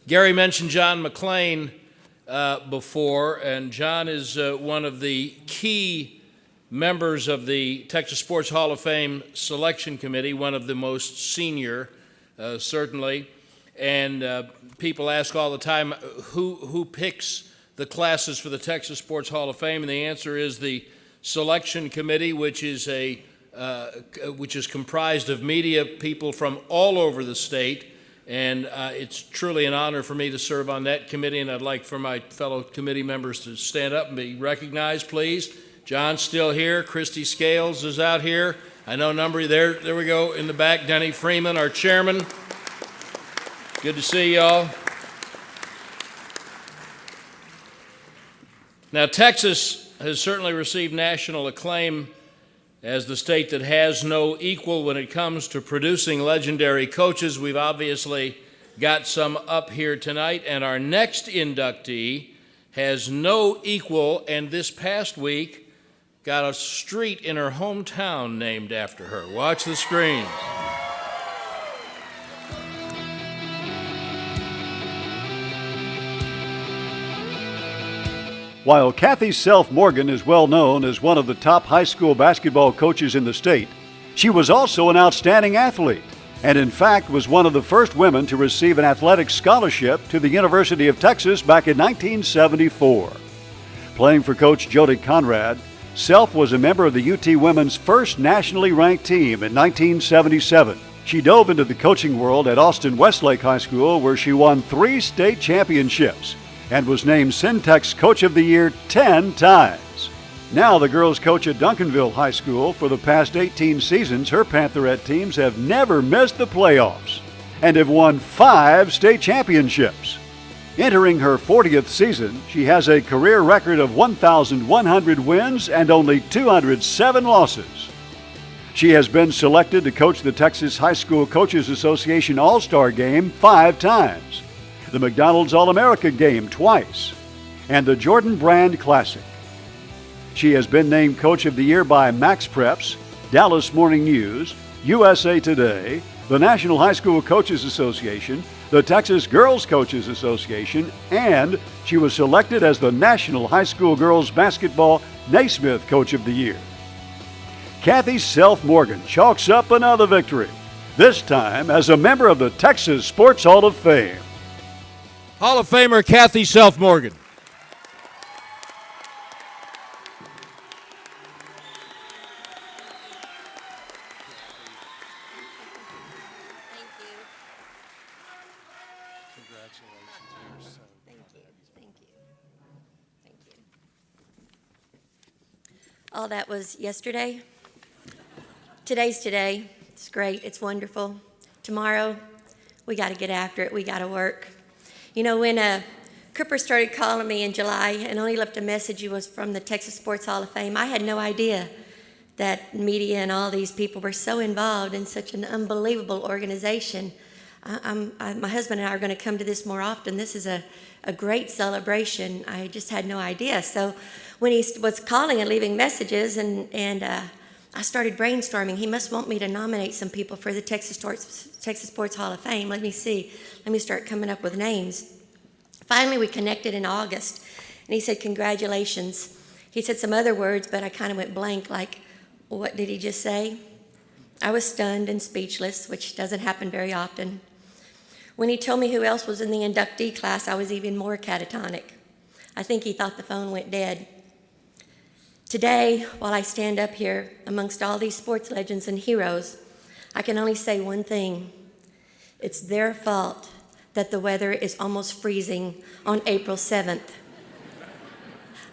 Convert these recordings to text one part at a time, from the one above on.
Gary mentioned John McClain before, and John is one of the key members of the Texas Sports Hall of Fame Selection Committee, one of the most senior, certainly. And people ask all the time, who picks the classes for the Texas Sports Hall of Fame? And the answer is the Selection Committee, which is comprised of media people from all over the state. And it's truly an honor for me to serve on that committee, and I'd like for my fellow committee members to stand up and be recognized, please. John's still here. Christy Scales is out here. I know a number of you. There we go in the back. Denny Freeman, our chairman. Good to see y'all. Now, Texas has certainly received national acclaim as the state that has no equal when it comes to producing legendary coaches. We've obviously got some up here tonight, and our next inductee has no equal, and this past week got a street in her hometown named after her. Watch the screen. While Cathy Self-Morgan is well known as one of the top high school basketball coaches in the state, she was also an outstanding athlete, and in fact was one of the first women to receive an athletic scholarship to the University of Texas back in 1974. Playing for Coach Jody Conrad, Self was a member of the UT women's first nationally ranked team in 1977. She dove into the coaching world at Austin Westlake High School, where she won 3 state championships and was named Syntex Coach of the Year 10 times. Now the girls coach at Duncanville High School. For the past 18 seasons, her Pantherette teams have never missed the playoffs and have won 5 state championships. Entering her 40th season, she has a career record of 1,100 wins and only 207 losses. She has been selected to coach the Texas High School Coaches Association All-Star Game 5 times, the McDonald's All-America Game twice, and the Jordan Brand Classic. She has been named Coach of the Year by Max Preps, Dallas Morning News, USA Today, the National High School Coaches Association, the Texas Girls Coaches Association, and she was selected as the National High School Girls Basketball Naismith Coach of the Year. Cathy Self-Morgan chalks up another victory, this time as a member of the Texas Sports Hall of Fame. Hall of Famer Cathy Self-Morgan. All that was yesterday. Today's today. It's great. It's wonderful. Tomorrow, we got to get after it. We got to work. You know, when Cooper started calling me in July and only left a message, he was from the Texas Sports Hall of Fame, I had no idea that media and all these people were so involved in such an unbelievable organization. My husband and I are going to come to this more often. This is a great celebration. I just had no idea. So when he was calling and leaving messages, and I started brainstorming, he must want me to nominate some people for the Texas Sports Hall of Fame. Let me see. Let me start coming up with names. Finally, we connected in August, and he said, "Congratulations." He said some other words, but I kind of went blank, like, what did he just say? I was stunned and speechless, which doesn't happen very often. When he told me who else was in the inductee class, I was even more catatonic. I think he thought the phone went dead. Today, while I stand up here amongst all these sports legends and heroes, I can only say one thing. It's their fault that the weather is almost freezing on April 7th.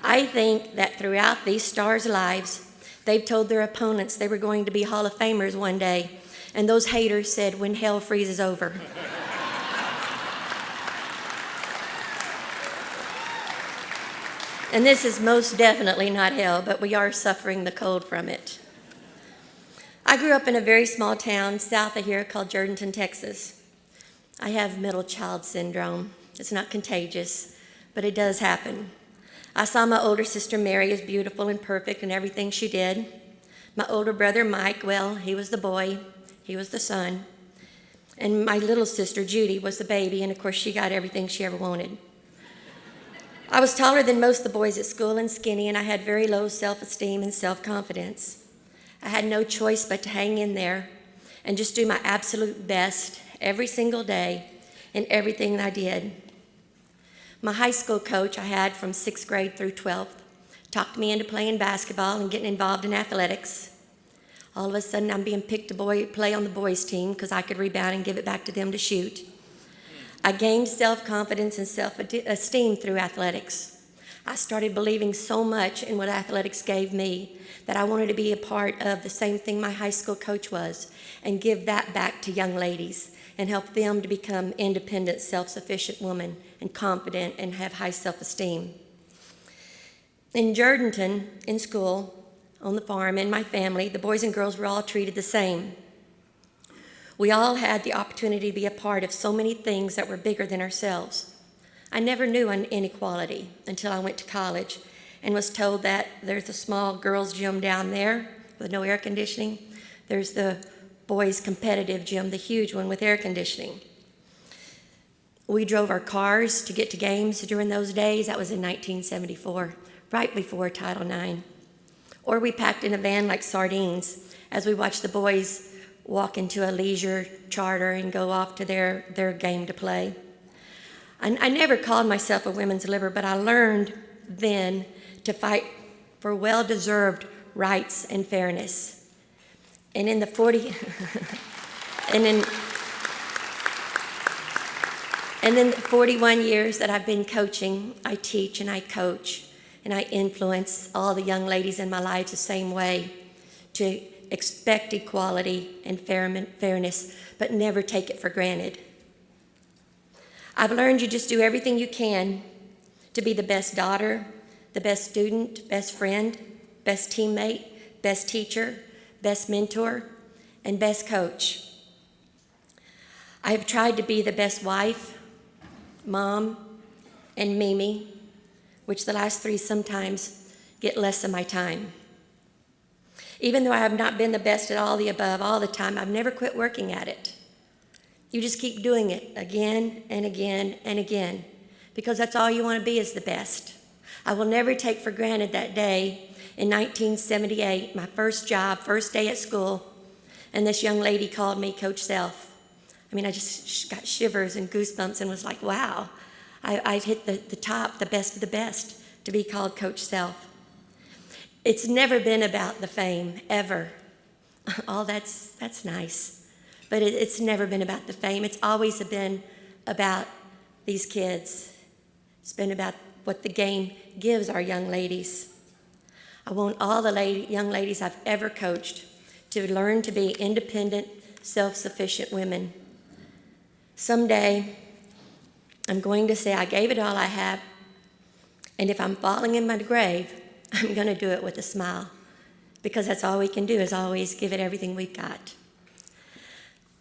I think that throughout these stars' lives, they've told their opponents they were going to be Hall of Famers one day, and those haters said, "When hell freezes over." And this is most definitely not hell, but we are suffering the cold from it. I grew up in a very small town south of here called Jourdanton, Texas. I have middle child syndrome. It's not contagious, but it does happen. I saw my older sister Mary as beautiful and perfect in everything she did. My older brother Mike, well, he was the boy, he was the son. And my little sister, Judy, was the baby, and of course she got everything she ever wanted. I was taller than most of the boys at school and skinny, and I had very low self-esteem and self-confidence. I had no choice but to hang in there and just do my absolute best every single day in everything that I did. My high school coach I had from 6th grade through 12th talked me into playing basketball and getting involved in athletics. All of a sudden, I'm being picked to play on the boys' team because I could rebound and give it back to them to shoot. I gained self-confidence and self-esteem through athletics. I started believing so much in what athletics gave me that I wanted to be a part of the same thing my high school coach was and give that back to young ladies and help them to become independent, self-sufficient women and confident and have high self-esteem. In Jourdanton, in school, on the farm, in my family, the boys and girls were all treated the same. We all had the opportunity to be a part of so many things that were bigger than ourselves. I never knew an inequality until I went to college and was told that there's a small girls' gym down there with no air conditioning. There's the boys' competitive gym, the huge one with air conditioning. We drove our cars to get to games during those days. That was in 1974, right before Title IX. Or we packed in a van like sardines as we watched the boys walk into a leisure charter and go off to their game to play. I never called myself a women's liberator, but I learned then to fight for well-deserved rights and fairness. And in the 41 years that I've been coaching, I teach and I coach and I influence all the young ladies in my life the same way to expect equality and fairness, but never take it for granted. I've learned you just do everything you can to be the best daughter, the best student, best friend, best teammate, best teacher, best mentor, and best coach. I have tried to be the best wife, mom, and Mimi, which the last three sometimes get less of my time. Even though I have not been the best at all the above all the time, I've never quit working at it. You just keep doing it again and again and again, because that's all you want to be is the best. I will never take for granted that day in 1978, my first job, first day at school, and this young lady called me Coach Self. I mean, I just got shivers and goosebumps and was like, wow, I've hit the top, the best of the best, to be called Coach Self. It's never been about the fame, ever. Oh, that's nice. But it's never been about the fame. It's always been about these kids. It's been about what the game gives our young ladies. I want all the young ladies I've ever coached to learn to be independent, self-sufficient women. Someday, I'm going to say I gave it all I have, and if I'm falling in my grave, I'm going to do it with a smile, because that's all we can do is always give it everything we've got.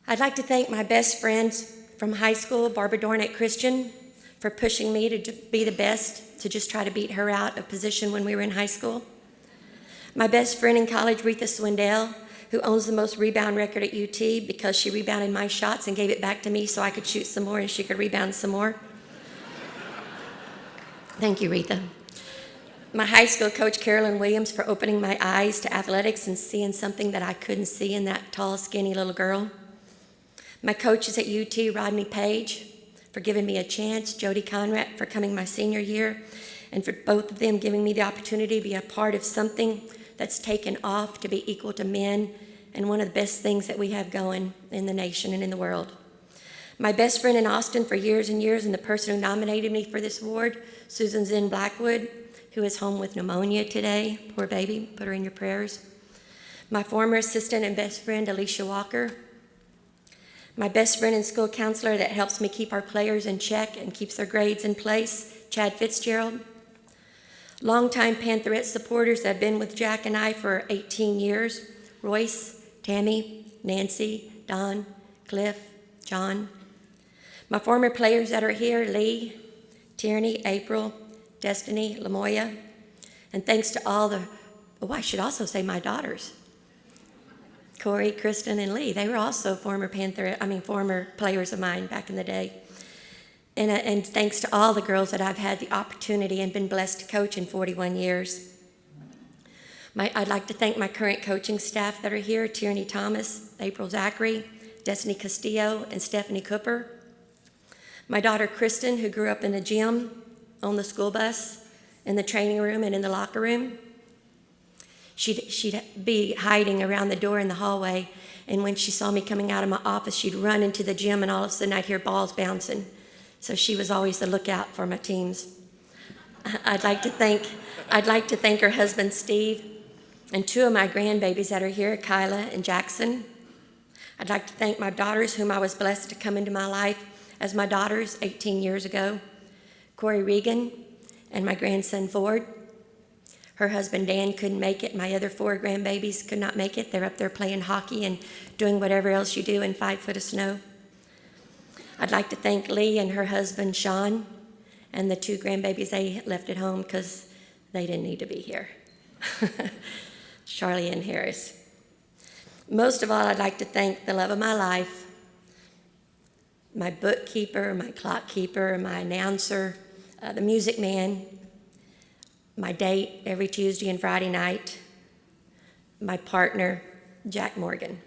I'd like to thank my best friends from high school, Barbara Dornett Christian, for pushing me to be the best, to just try to beat her out of position when we were in high school. My best friend in college, Retha Swindell, who owns the most rebound record at UT because she rebounded my shots and gave it back to me so I could shoot some more and she could rebound some more. Thank you, Retha. My high school coach, Carolyn Williams, for opening my eyes to athletics and seeing something that I couldn't see in that tall, skinny little girl. My coaches at UT, Rodney Page, for giving me a chance, Jody Conrad for coming my senior year, and for both of them giving me the opportunity to be a part of something that's taken off to be equal to men and one of the best things that we have going in the nation and in the world. My best friend in Austin for years and years, and the person who nominated me for this award, Susan Zinn Blackwood, who is home with pneumonia today. Poor baby, put her in your prayers. My former assistant and best friend, Alicia Walker. My best friend and school counselor that helps me keep our players in check and keeps their grades in place, Chad Fitzgerald. Longtime Pantherette supporters that have been with Jack and I for 18 years, Royce, Tammy, Nancy, Don, Cliff, John. My former players that are here, Lee, Tierney, April, Destiny, Lamoya, and thanks to all I should also say my daughters, Corey, Kristen, and Lee. They were also former players of mine back in the day. And thanks to all the girls that I've had the opportunity and been blessed to coach in 41 years. I'd like to thank my current coaching staff that are here: Tierney Thomas, April Zachary, Destiny Castillo, and Stephanie Cooper. My daughter Kristen, who grew up in the gym, on the school bus, in the training room, and in the locker room. She'd be hiding around the door in the hallway, and when she saw me coming out of my office, she'd run into the gym, and all of a sudden I'd hear balls bouncing. So she was always the lookout for my teams. I'd like to thank her husband Steve, and two of my grandbabies that are here, Kyla and Jackson. I'd like to thank my daughters, whom I was blessed to come into my life as my daughters 18 years ago, Corey Regan and my grandson Ford. Her husband Dan couldn't make it. My other four grandbabies could not make it. They're up there playing hockey and doing whatever else you do in 5 foot of snow. I'd like to thank Lee and her husband Sean and the two grandbabies they left at home because they didn't need to be here. Charlie and Harris. Most of all, I'd like to thank the love of my life, my bookkeeper, my clock keeper, my announcer, the music man, my date every Tuesday and Friday night, my partner, Jack Morgan.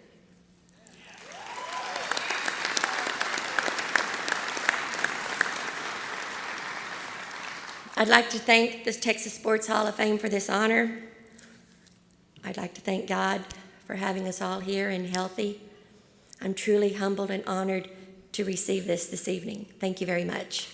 I'd like to thank the Texas Sports Hall of Fame for this honor. I'd like to thank God for having us all here and healthy. I'm truly humbled and honored to receive this evening. Thank you very much.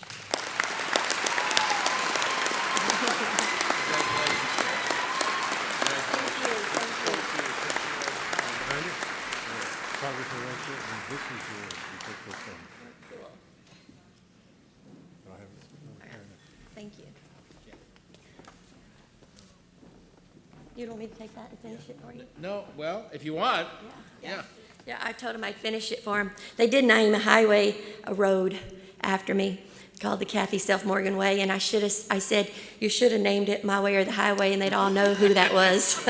Thank you. You want me to take that and finish it for you? No, well, if you want. Yeah. Yeah, I told them I'd finish it for them. They did name a road after me called the Cathy Morgan Way, and I said, you should have named it My Way or the Highway, and they'd all know who that was.